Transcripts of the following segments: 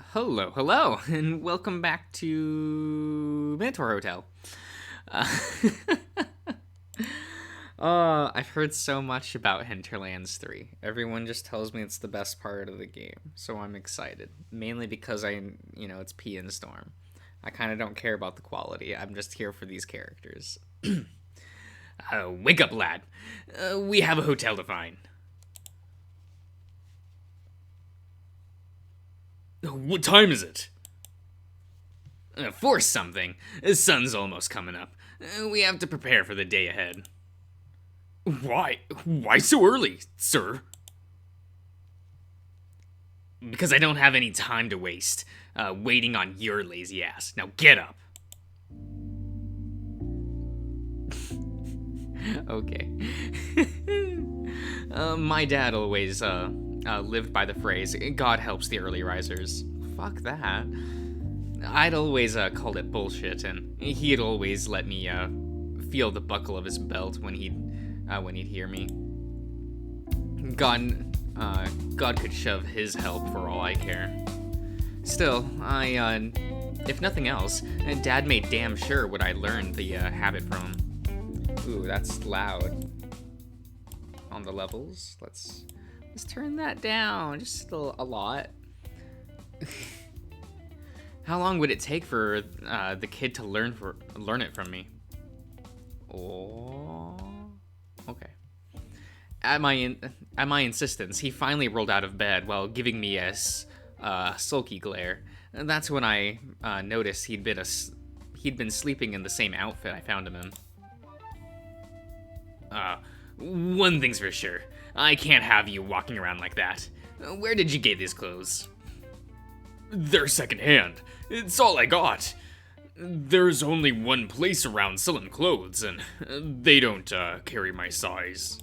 Hello, and welcome back to Minotaur Hotel. Uh, I've heard so much about Hinterlands 3. Everyone just tells me it's the best part of the game, so I'm excited. Mainly because it's P and Storm. I kind of don't care about the quality, I'm just here for these characters. Wake up, lad. We have a hotel to find. What time is it? Force something. The sun's almost coming up. We have to prepare for the day ahead. Why? Why so early, sir? Because I don't have any time to waste, waiting on your lazy ass. Now get up. Okay. My dad always lived by the phrase, God helps the early risers. Fuck that. I'd always called it bullshit, and he'd always let me feel the buckle of his belt when he'd hear me. God could shove his help for all I care. Still, if nothing else, Dad made damn sure what I learned the habit from. Ooh, that's loud. On the levels, let's turn that down just a lot. How long would it take for the kid to learn it from me? Oh, okay. At my insistence, he finally rolled out of bed while giving me a sulky glare. And that's when I noticed he'd been sleeping in the same outfit I found him in. One thing's for sure. I can't have you walking around like that. Where did you get these clothes? They're secondhand. It's all I got. There's only one place around selling clothes, and they don't carry my size.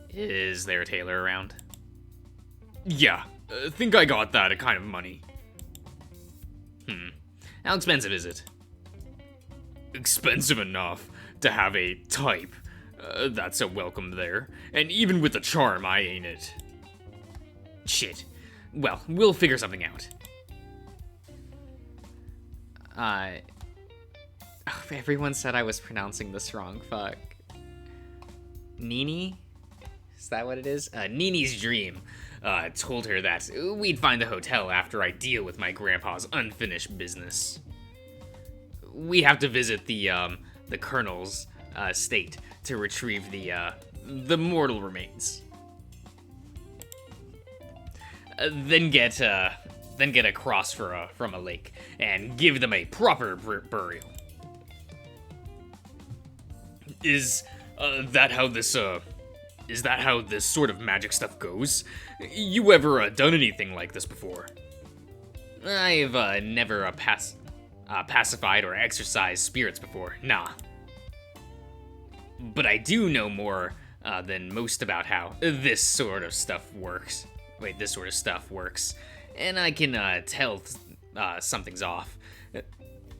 Is there a tailor around? Yeah, think I got that kind of money. How expensive is it? Expensive enough to have a type. That's a welcome there. And even with the charm, I ain't it. Shit. Well, we'll figure something out. Everyone said I was pronouncing this wrong. Fuck. Nini? Is that what it is? Nini's dream. Told her that we'd find the hotel after I deal with my grandpa's unfinished business. We have to visit the Colonel's estate to retrieve the mortal remains. Then get a cross from a lake and give them a proper burial. Is that how this sort of magic stuff goes? You ever done anything like this before? I've never pacified or exorcised spirits before. Nah. But I do know more than most about how this sort of stuff works. And I can tell something's off.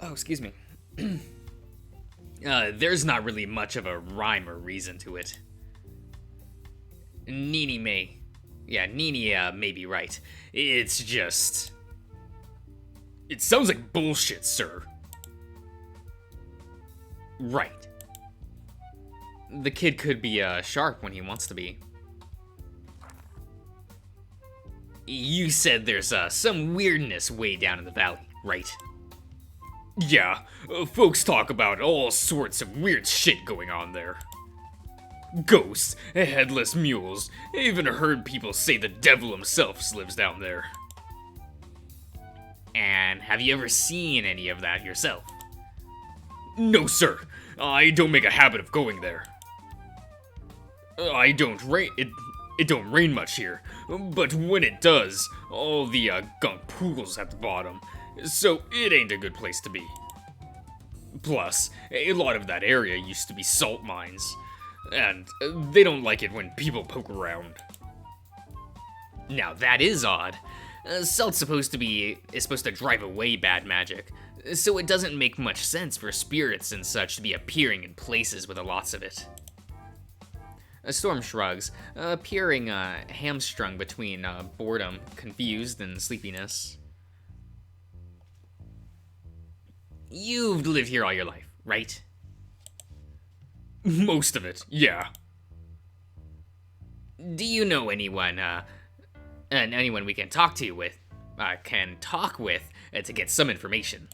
Excuse me. There's not really much of a rhyme or reason to it. Nini may be right. It's just... It sounds like bullshit, sir. Right. The kid could be sharp when he wants to be. You said there's some weirdness way down in the valley, right? Yeah, folks talk about all sorts of weird shit going on there. Ghosts, headless mules, I even heard people say the devil himself lives down there. And have you ever seen any of that yourself? No, sir. I don't make a habit of going there. It don't rain much here, but when it does, all the gunk pools at the bottom, so it ain't a good place to be. Plus, a lot of that area used to be salt mines, and they don't like it when people poke around. Now that is odd. Salt's supposed to drive away bad magic, so it doesn't make much sense for spirits and such to be appearing in places with a lots of it. Storm shrugs, appearing hamstrung between boredom, confused, and sleepiness. You've lived here all your life, right? Most of it, yeah. Do you know anyone, and anyone we can talk to with, to get some information?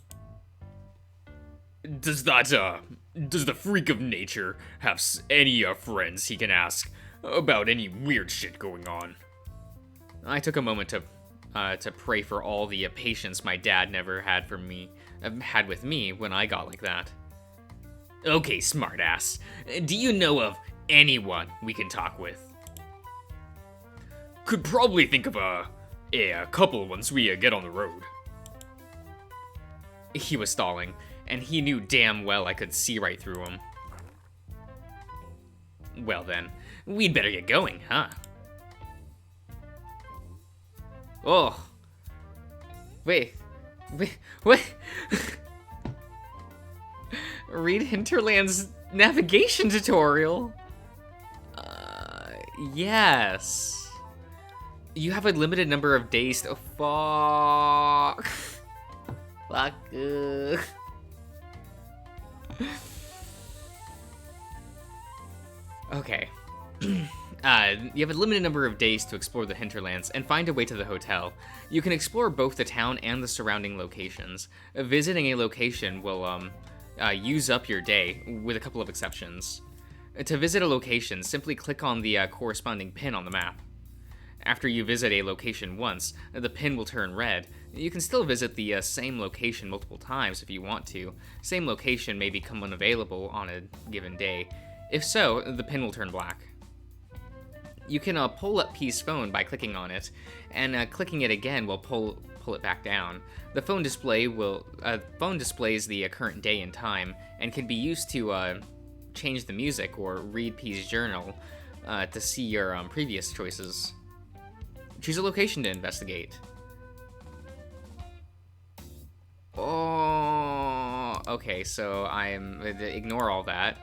Does the freak of nature have any friends he can ask about any weird shit going on? I took a moment to pray for all the patience my dad never had with me when I got like that. Okay, smartass. Do you know of anyone we can talk with? Could probably think of a couple once we get on the road. He was stalling, and he knew damn well I could see right through him. Well then, we'd better get going, huh? Oh. Wait, what? Read Hinterland's navigation tutorial. Yes. You have a limited number of days to fuck. Fuck. Okay. You have a limited number of days to explore the hinterlands and find a way to the hotel. You can explore both the town and the surrounding locations. Visiting a location will use up your day, with a couple of exceptions. To visit a location, simply click on the corresponding pin on the map. After you visit a location once, the pin will turn red. You can still visit the same location multiple times if you want to. Same location may become unavailable on a given day. If so, the pin will turn black. You can pull up P's phone by clicking on it, and clicking it again will pull it back down. The phone displays the current day and time, and can be used to change the music or read P's journal to see your previous choices. Choose a location to investigate. Oh, okay. So ignore all that.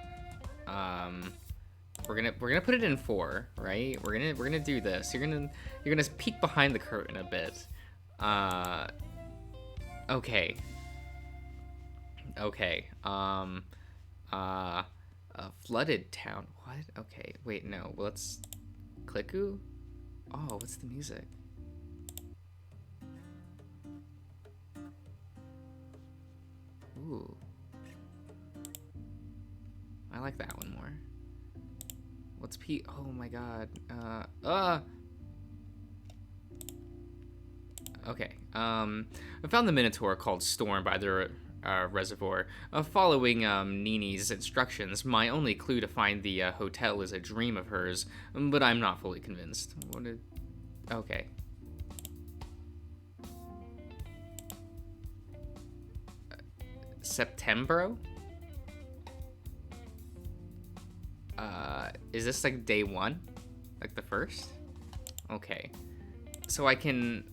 We're gonna put it in 4, right? We're gonna do this. You're gonna peek behind the curtain a bit. Okay. Okay. A flooded town. What? Okay. Wait, no. Let's Clicku. Oh, what's the music? Ooh. I like that one more. What's P? Oh my god. Okay. I found the Minotaur called Storm by the reservoir. Following Nini's instructions, my only clue to find the hotel is a dream of hers, but I'm not fully convinced. Okay. Septembro? Is this like day 1? Like the first? Okay. So I can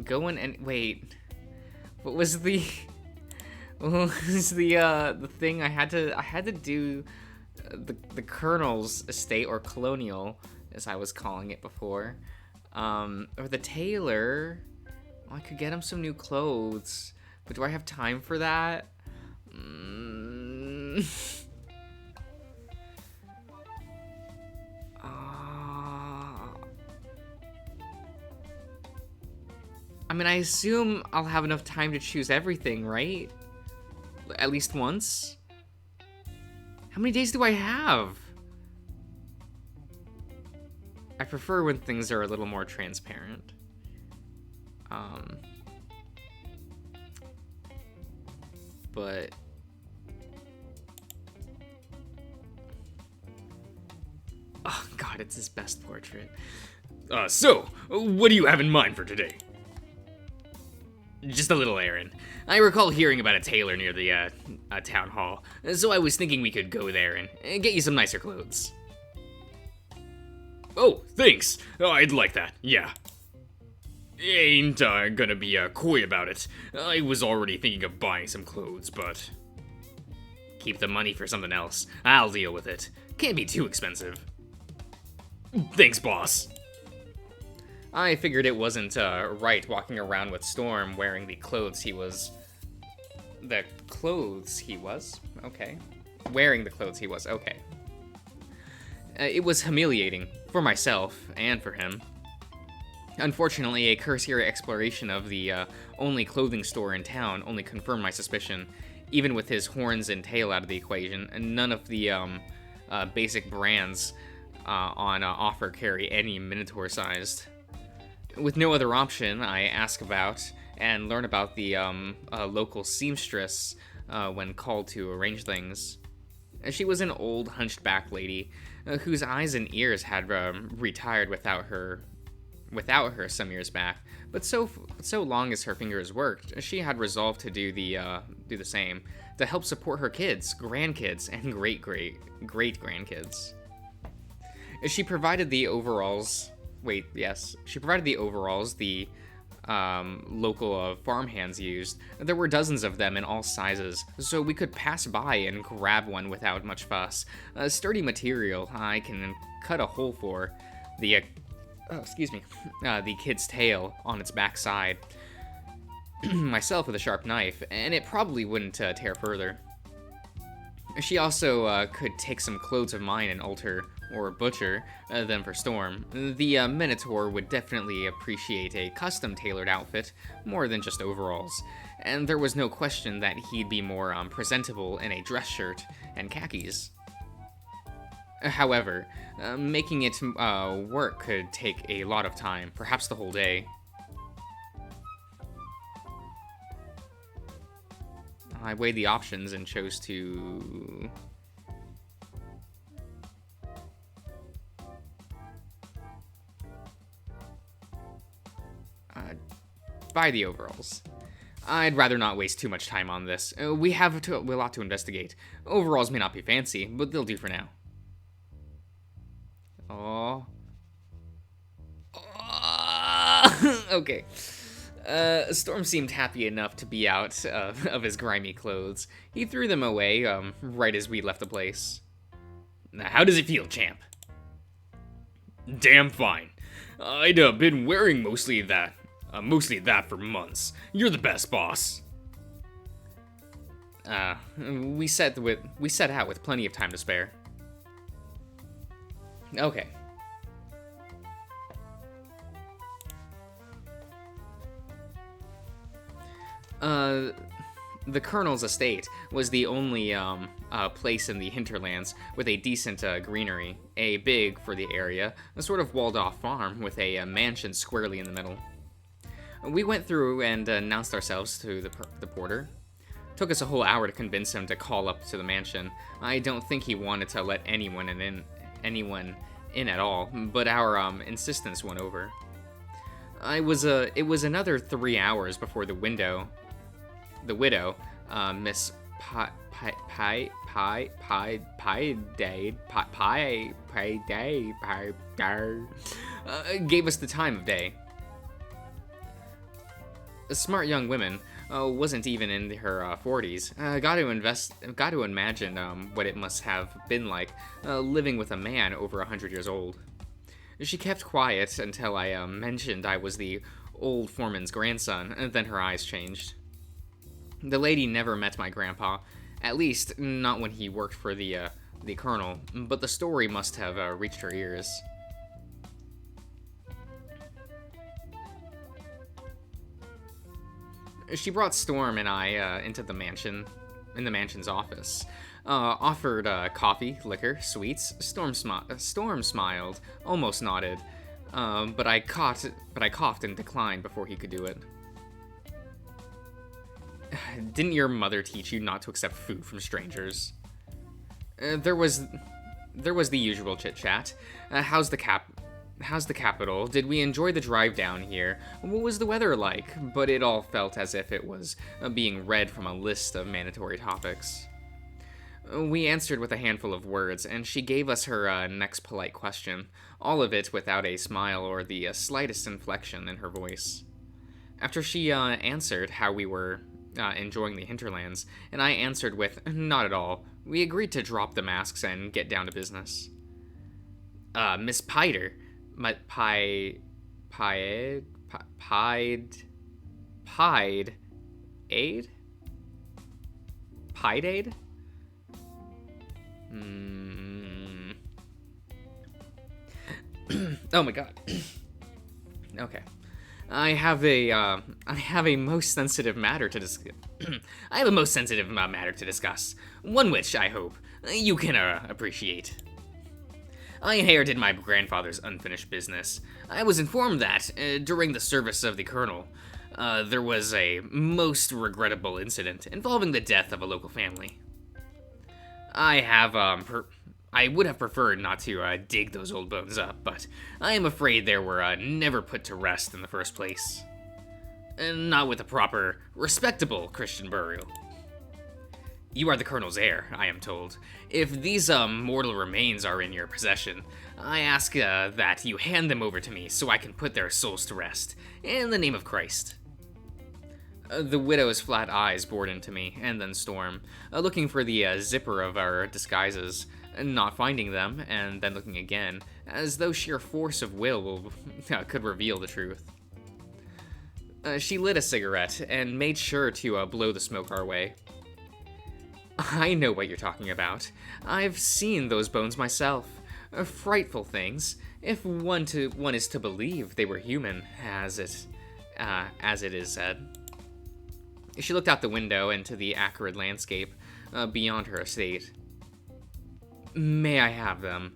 go in and wait. What was the the thing I had to do the Colonel's estate, or colonial as I was calling it before, or the tailor. Oh, I could get him some new clothes, but do I have time for that? I mean, I assume I'll have enough time to choose everything, right? At least once? How many days do I have? I prefer when things are a little more transparent. But... oh, God, it's his best portrait. So, what do you have in mind for today? Just a little errand. I recall hearing about a tailor near the town hall, so I was thinking we could go there and get you some nicer clothes. Oh, thanks. I'd like that, yeah. Ain't gonna be coy about it. I was already thinking of buying some clothes, but... Keep the money for something else. I'll deal with it. Can't be too expensive. Thanks, boss. I figured it wasn't right walking around with Storm wearing the clothes he was. The clothes he was? Okay. Wearing the clothes he was, okay. It was humiliating for myself and for him. Unfortunately, a cursory exploration of the only clothing store in town only confirmed my suspicion. Even with his horns and tail out of the equation, none of the basic brands on offer carry any Minotaur sized. With no other option, I ask about and learn about the local seamstress when called to arrange things. She was an old, hunched-back lady whose eyes and ears had retired without her some years back. But so long as her fingers worked, she had resolved to do the same to help support her kids, grandkids, and great grandkids. She provided the overalls. She provided the overalls the local farmhands used. There were dozens of them in all sizes, so we could pass by and grab one without much fuss. Sturdy material I can cut a hole for. The kid's tail on its backside. Myself with a sharp knife, and it probably wouldn't tear further. She also could take some clothes of mine and alter or butcher them for Storm. The Minotaur would definitely appreciate a custom-tailored outfit more than just overalls, and there was no question that he'd be more presentable in a dress shirt and khakis. However, making it work could take a lot of time, perhaps the whole day. I weighed the options and chose to buy the overalls. I'd rather not waste too much time on this. We have a lot to investigate. Overalls may not be fancy, but they'll do for now. Oh. Okay. Storm seemed happy enough to be out of his grimy clothes. He threw them away right as we left the place. Now, how does it feel, champ? Damn fine. I'd been wearing mostly that for months. You're the best, boss. We set out with plenty of time to spare. Okay. The Colonel's estate was the only place in the hinterlands with a decent greenery, a big, for the area, a sort of walled-off farm with a mansion squarely in the middle. We went through and announced ourselves to the porter. Took us a whole hour to convince him to call up to the mansion. I don't think he wanted to let anyone in at all, but our insistence went over. It was another 3 hours before the widow, Miss gave us the time of day. A smart young woman, wasn't even in her 40s. Got to imagine what it must have been like living with a man over 100 years old. She kept quiet until I mentioned I was the old foreman's grandson, and then her eyes changed. The lady never met my grandpa, at least not when he worked for the Colonel, but the story must have reached her ears. She brought Storm and I into the mansion's office. Offered coffee, liquor, sweets. Storm smiled, almost nodded, but I coughed and declined before he could do it. Didn't your mother teach you not to accept food from strangers? There was the usual chit-chat. How's the capital? Did we enjoy the drive down here? What was the weather like? But it all felt as if it was being read from a list of mandatory topics. We answered with a handful of words, and she gave us her next polite question, all of it without a smile or the slightest inflection in her voice. After she answered how we were enjoying the hinterlands, and I answered with, not at all, we agreed to drop the masks and get down to business. Miss Pider. Pied? Pied? Aid? Pied Aid? Oh my god. Okay. I have a most sensitive matter to discuss. I have a most sensitive matter to discuss. One which, I hope, you can appreciate. I inherited my grandfather's unfinished business. I was informed that, during the service of the colonel, there was a most regrettable incident involving the death of a local family. I would have preferred not to dig those old bones up, but I am afraid they were never put to rest in the first place. And not with a proper, respectable Christian burial. You are the colonel's heir, I am told. If these mortal remains are in your possession, I ask that you hand them over to me so I can put their souls to rest, in the name of Christ. The widow's flat eyes bored into me, and then Storm, looking for the zipper of our disguises, not finding them, and then looking again, as though sheer force of will could reveal the truth. She lit a cigarette, and made sure to blow the smoke our way. I know what you're talking about. I've seen those bones myself. Frightful things, if one is to believe they were human, as it is said. She looked out the window into the acrid landscape beyond her estate. May I have them?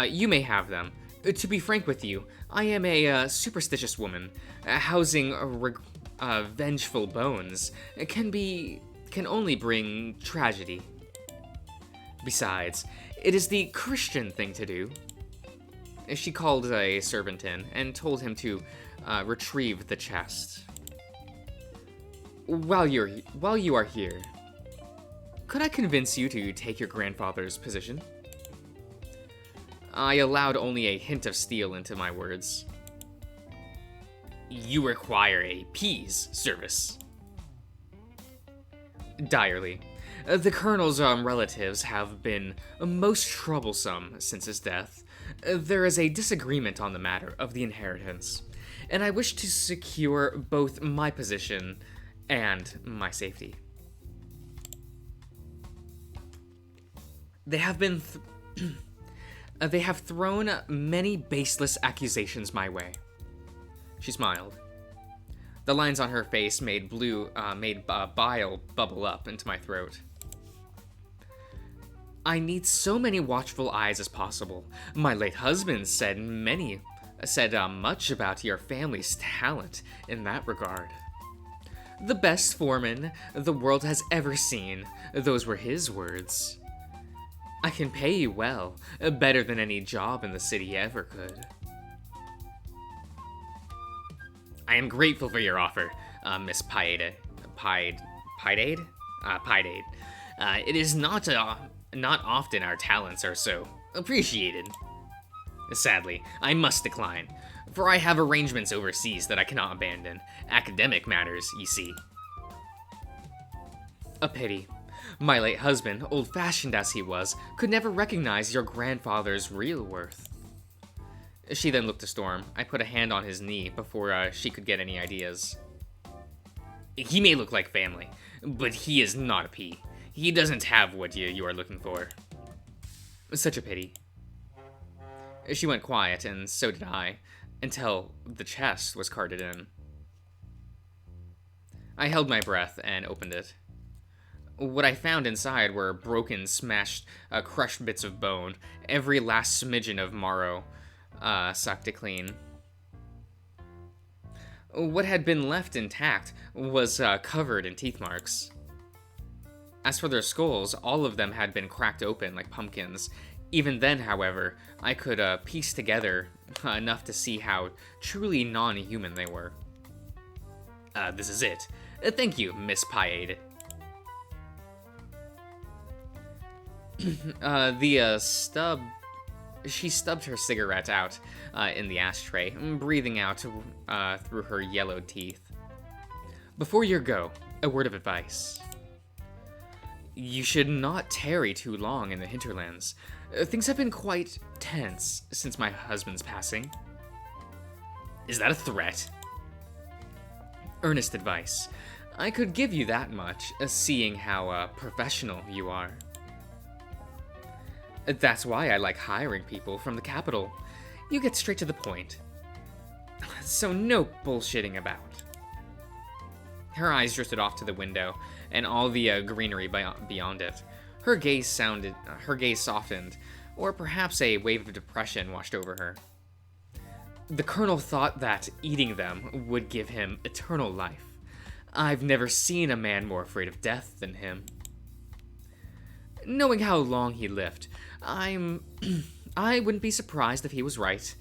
You may have them. To be frank with you, I am a superstitious woman. Housing vengeful bones can only bring tragedy. Besides, it is the Christian thing to do. She called a servant in and told him to retrieve the chest. While you are here, could I convince you to take your grandfather's position? I allowed only a hint of steel into my words. You require a peace service. Direly. The colonel's relatives have been most troublesome since his death. There is a disagreement on the matter of the inheritance, and I wish to secure both my position and my safety. They have thrown many baseless accusations my way. She smiled. The lines on her face made bile bubble up into my throat. I need so many watchful eyes as possible. My late husband said much about your family's talent in that regard. The best foreman the world has ever seen. Those were his words. I can pay you well, better than any job in the city ever could. I am grateful for your offer, Miss Pied Aid? It is not often our talents are so appreciated. Sadly, I must decline, for I have arrangements overseas that I cannot abandon. Academic matters, you see. A pity. My late husband, old-fashioned as he was, could never recognize your grandfather's real worth. She then looked to Storm. I put a hand on his knee before she could get any ideas. He may look like family, but he is not a P. He doesn't have what you are looking for. Such a pity. She went quiet, and so did I, until the chest was carted in. I held my breath and opened it. What I found inside were broken, smashed, crushed bits of bone, every last smidgen of marrow sucked it clean. What had been left intact was covered in teeth marks. As for their skulls, all of them had been cracked open like pumpkins. Even then, however, I could piece together enough to see how truly non-human they were. This is it. Thank you, Miss Pied. She stubbed her cigarette out in the ashtray, breathing out through her yellowed teeth. Before you go, a word of advice. You should not tarry too long in the hinterlands. Things have been quite tense since my husband's passing. Is that a threat? Earnest advice. I could give you that much, seeing how professional you are. That's why I like hiring people from the capital. You get straight to the point. So no bullshitting about. Her eyes drifted off to the window and all the greenery beyond it. Her gaze softened, or perhaps a wave of depression washed over her. The colonel thought that eating them would give him eternal life. I've never seen a man more afraid of death than him. Knowing how long he lived, I wouldn't be surprised if he was right.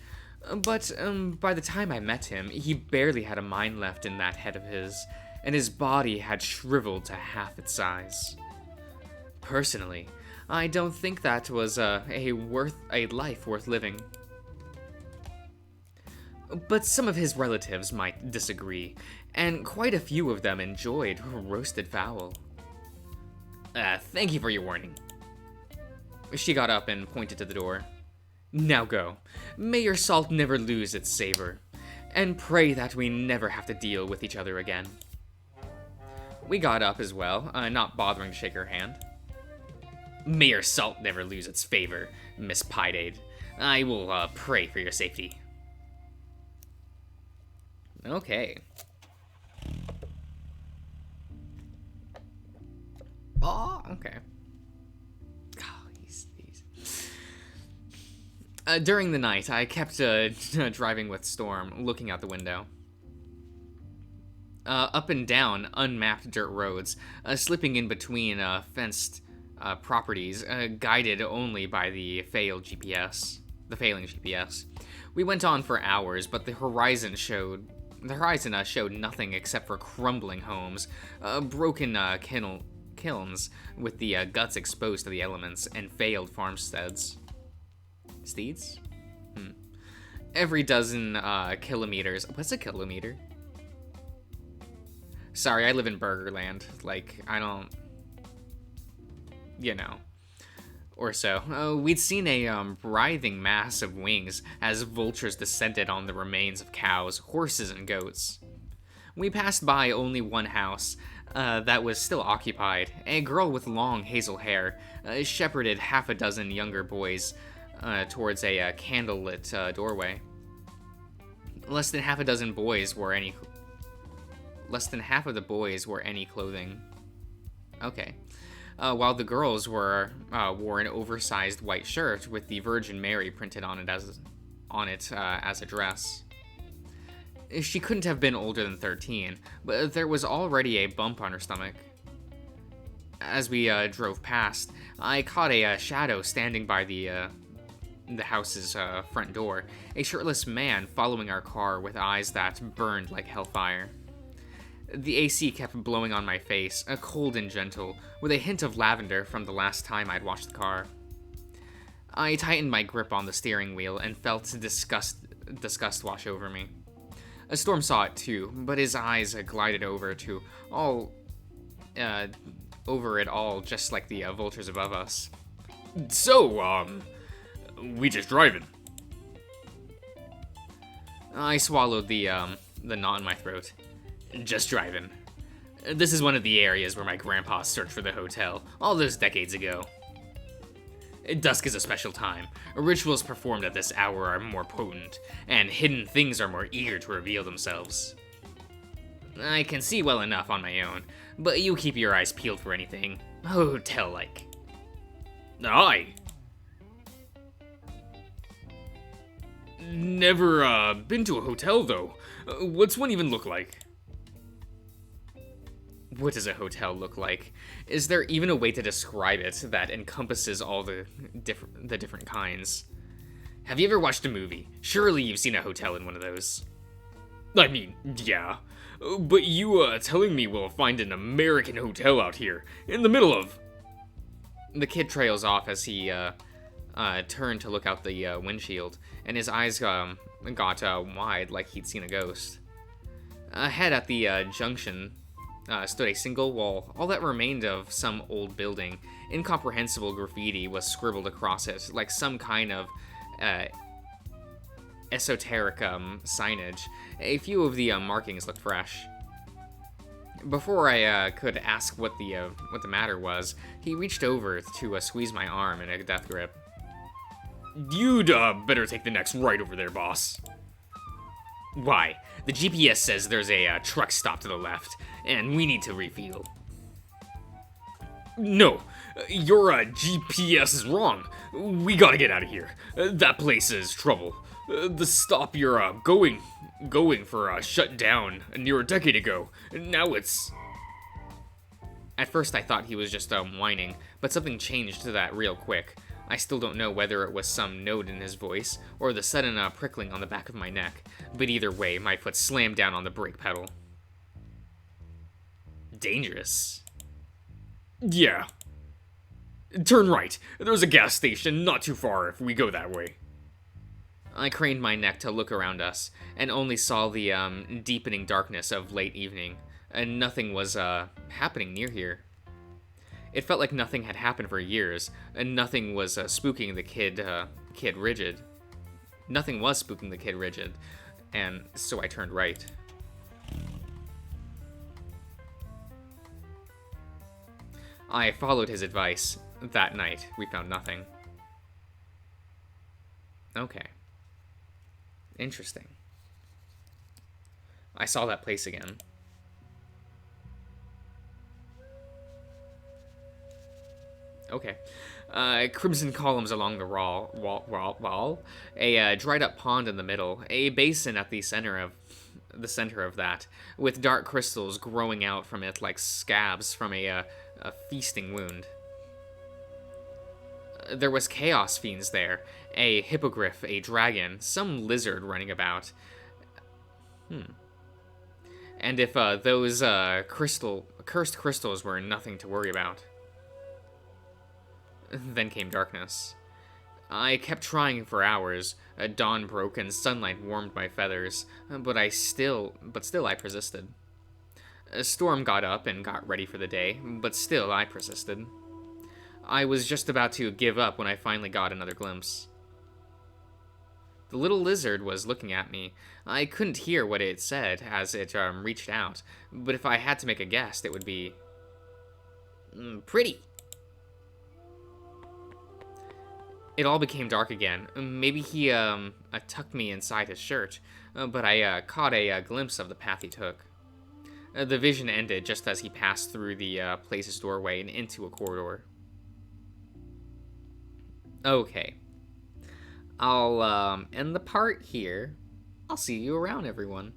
But by the time I met him, he barely had a mind left in that head of his, and his body had shriveled to half its size. Personally, I don't think that was a life worth living. But some of his relatives might disagree, and quite a few of them enjoyed roasted fowl. Thank you for your warning. She got up and pointed to the door. Now go. May your salt never lose its savor, and pray that we never have to deal with each other again. We got up as well, not bothering to shake her hand. May your salt never lose its favor, Miss Piedade. I will pray for your safety. Okay. Oh, okay. During the night, I kept driving with Storm, looking out the window. Up and down unmapped dirt roads, slipping in between fenced properties, guided only by the failing GPS. We went on for hours, but the horizon showed nothing except for crumbling homes, broken kilns with the guts exposed to the elements, and failed farmsteads. Steeds? Every dozen kilometers. What's a kilometer? Sorry, I live in Burgerland. Like, I don't. You know. Or so. We'd seen a writhing mass of wings as vultures descended on the remains of cows, horses, and goats. We passed by only one house that was still occupied. A girl with long hazel hair shepherded half a dozen younger boys towards a candlelit doorway. Less than half of the boys wore any clothing. Okay. While the girls wore an oversized white shirt with the Virgin Mary printed on it as a dress. She couldn't have been older than 13, but there was already a bump on her stomach. As we drove past, I caught a shadow standing by the house's front door, a shirtless man following our car with eyes that burned like hellfire. The AC kept blowing on my face, cold and gentle, with a hint of lavender from the last time I'd washed the car. I tightened my grip on the steering wheel and felt disgust wash over me. Storm saw it too, but his eyes glided over it all, just like the vultures above us. So, we just driving. I swallowed the knot in my throat. Just driving. This is one of the areas where my grandpa searched for the hotel all those decades ago. Dusk is a special time. Rituals performed at this hour are more potent, and hidden things are more eager to reveal themselves. I can see well enough on my own, but you keep your eyes peeled for anything hotel-like. Aye. Never been to a hotel, though. What's one even look like? What does a hotel look like? Is there even a way to describe it that encompasses all the different kinds? Have you ever watched a movie? Surely you've seen a hotel in one of those. I mean, yeah. But you telling me we'll find an American hotel out here, in the middle of... The kid trails off as he turned to look out the windshield, and his eyes got wide like he'd seen a ghost. Ahead at the junction, stood a single wall, all that remained of some old building. Incomprehensible graffiti was scribbled across it, like some kind of esoteric signage. A few of the markings looked fresh. Before I could ask what the matter was, he reached over to squeeze my arm in a death grip. You'd better take the next right over there, boss. Why? The GPS says there's a truck stop to the left, and we need to refuel. No, your GPS is wrong. We gotta get out of here. That place is trouble. The stop you're going for shut down near a decade ago. Now it's... At first I thought he was just whining, but something changed to that real quick. I still don't know whether it was some note in his voice, or the sudden prickling on the back of my neck, but either way, my foot slammed down on the brake pedal. Dangerous. Yeah. Turn right. There's a gas station not too far if we go that way. I craned my neck to look around us, and only saw the deepening darkness of late evening, and nothing was happening near here. It felt like nothing had happened for years, and nothing was spooking the kid rigid. Nothing was spooking the kid rigid, and so I turned right. I followed his advice. That night, we found nothing. Okay. Interesting. I saw that place again. Okay. Crimson columns along the wall, a dried up pond in the middle, a basin at the center of that, with dark crystals growing out from it like scabs from a feasting wound. There was chaos fiends there, a hippogriff, a dragon, some lizard running about. And if those cursed crystals were nothing to worry about. Then came darkness. I kept trying for hours. Dawn broke and sunlight warmed my feathers, but still I persisted. A storm got up and got ready for the day, but still I persisted. I was just about to give up when I finally got another glimpse. The little lizard was looking at me. I couldn't hear what it said as it reached out, but if I had to make a guess, it would be... pretty. It all became dark again. Maybe he tucked me inside his shirt, but I caught a glimpse of the path he took. The vision ended just as he passed through the place's doorway and into a corridor. Okay. I'll end the part here. I'll see you around, everyone.